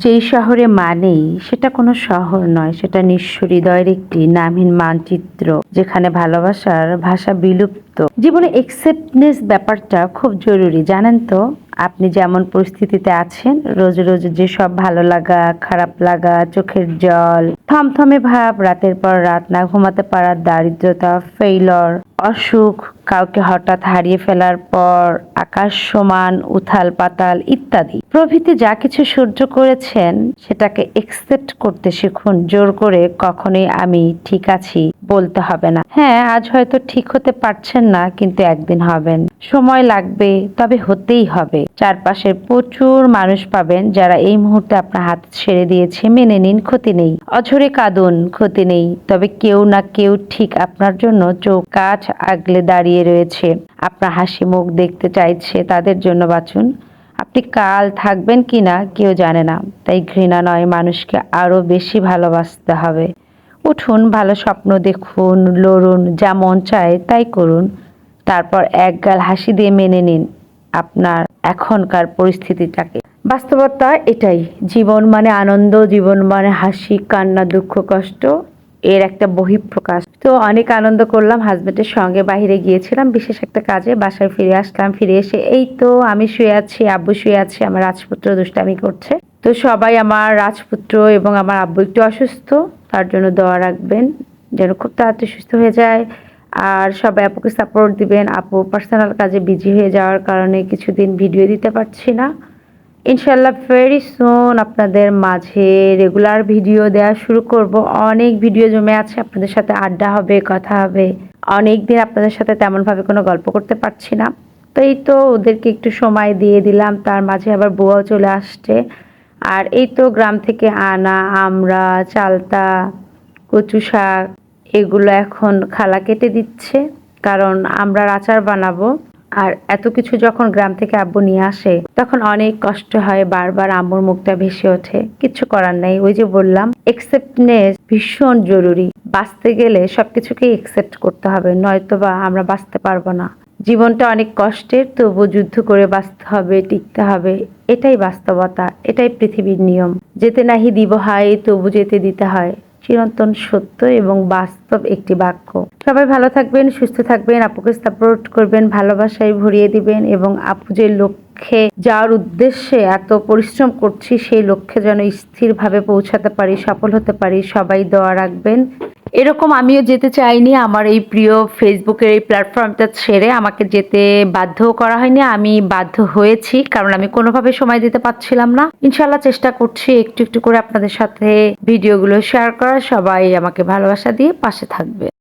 যেই শহরে মানেই সেটা কোনো শহর নয়, সেটা নিঃস্ব হৃদয়ের একটি নামহীন মানচিত্র, যেখানে ভালোবাসার ভাষা বিলুপ্ত। জীবনে একসেপ্টনেস ব্যাপারটা খুব জরুরি, জানেন তো? আপনি যেমন পরিস্থিতিতে আছেন, রোজ রোজ যেসব ভালো লাগা, খারাপ লাগা, চোখের জল, থমথমে ভাব, রাতের পর রাত না ঘুমাতে পারার দারিদ্রতা, ফেইলর, অসুখ, কাউকে হঠাৎ হারিয়ে ফেলার পর আকাশ সমান উথাল পাতাল ইত্যাদি প্রভৃতি যা কিছু সহ্য করেছেন, সেটাকে একসেপ্ট করতে শিখুন। জোর করে কখনোই আমি ঠিক আছি বলতে হবে না। হ্যাঁ, আজ হয়তো ঠিক হতে পারছেন না, কিন্তু একদিন হবেন। সময় লাগবে, তবে হতেই হবে। চারপাশে প্রচুর মানুষ পাবেন যারা এই মুহূর্তে আপনার হাত ছেড়ে দিয়েছে। মেনে নিন, ক্ষতি নেই। অঝরে কাঁদুন, ক্ষতি নেই। তবে কেউ না কেউ ঠিক আপনার জন্য চোখ কাঠ আগলে দাঁড়িয়ে রয়েছে, আপনার হাসি মুখ দেখতে চাইছে। তাদের জন্য বাঁচুন। আপনি কাল থাকবেন কিনা কেউ জানে না, তাই ঘৃণা নয়, মানুষকে আরো বেশি ভালোবাসতে হবে। উঠুন, ভালো স্বপ্ন দেখুন, লড়ুন, যা মন চায় তাই করুন। তারপর একগাল হাসি দিয়ে মেনে নিন আপনার এখনকার পরিস্থিতিটাকে। বাস্তবতা এটাই, জীবন মানে আনন্দ, জীবন মানে হাসি, কান্না, দুঃখ, কষ্ট, এর একটা বহিঃপ্রকাশ। তো অনেক আনন্দ করলাম, হাজবেন্ডের সঙ্গে বাইরে গিয়েছিলাম বিশেষ একটা কাজে, বাসায় ফিরে আসলাম। ফিরে এসে এই তো আমি শুয়ে আছি, আব্বু শুয়ে আছে, আমার রাজপুত্র দুষ্টামি করছে। তো সবাই, আমার রাজপুত্র এবং আমার আব্বু একটু অসুস্থ, তার জন্য দোয়া রাখবেন যেন খুব তাড়াতাড়ি সুস্থ হয়ে যায়। আর সবাই আপুকে সাপোর্ট দিবেন। আপু পার্সোনাল কাজে বিজি হয়ে যাওয়ার কারণে কিছুদিন ভিডিও দিতে পারছি না। ইনশাল্লাহ ভেরি সুন আপনাদের মাঝে রেগুলার ভিডিও দেওয়া শুরু করব। অনেক ভিডিও জমে আছে, আপনাদের সাথে আড্ডা হবে, কথা হবে। অনেক দিন আপনাদের সাথে তেমনভাবে কোনো গল্প করতে পারছি না, তো এই তো ওদেরকে একটু সময় দিয়ে দিলাম। তার মাঝে আবার বুয়াও চলে আসছে। আর এই তো গ্রাম থেকে আনা আমরা, চালতা, কচু শাক, এগুলো এখন খালা কেটে দিচ্ছে, কারণ আমরা আচার বানাবো। আর এত কিছু যখন গ্রাম থেকে আব্বু নিয়ে আসে, তখন অনেক কষ্ট হয়, বারবার আম্মুর মুখটা ভেসে ওঠে। কিছু করার নাই, ওই যে বললাম, একসেপ্টনেস ভীষণ জরুরি। বাঁচতে গেলে সবকিছুকেই একসেপ্ট করতে হবে, নয়তোবা আমরা বাঁচতে পারবো না। জীবনটা অনেক কষ্টের, তবু যুদ্ধ করে বাঁচতে হবে, টিকতে হবে। এটাই বাস্তবতা, এটাই পৃথিবীর নিয়ম। যেতে নাহি দিব হায়, তবু যেতে দিতে হয়। চিরন্তন সত্য এবং বাস্তব একটি বাক্য। সবাই ভালো থাকবেন, সুস্থ থাকবেন, আপুকে সাপোর্ট করবেন, ভালোবাসায় ভরিয়ে দিবেন, এবং আপু যে লক্ষ্যে যাওয়ার উদ্দেশ্যে এত পরিশ্রম করছি, সেই লক্ষ্যে যেন স্থিরভাবে পৌঁছাতে পারি, সফল হতে পারি। সবাই দোয়া রাখবেন। এরকম আমিও যেতে চাইনি, আমার এই প্রিয় ফেসবুকের এই প্ল্যাটফর্মটা ছেড়ে আমাকে যেতে বাধ্য করা হয়নি, আমি বাধ্য হয়েছি, কারণ আমি কোনোভাবে সময় দিতে পারছিলাম না। ইনশাল্লাহ চেষ্টা করছি একটু একটু করে আপনাদের সাথে ভিডিওগুলো শেয়ার করার। সবাই আমাকে ভালোবাসা দিয়ে পাশে থাকবে।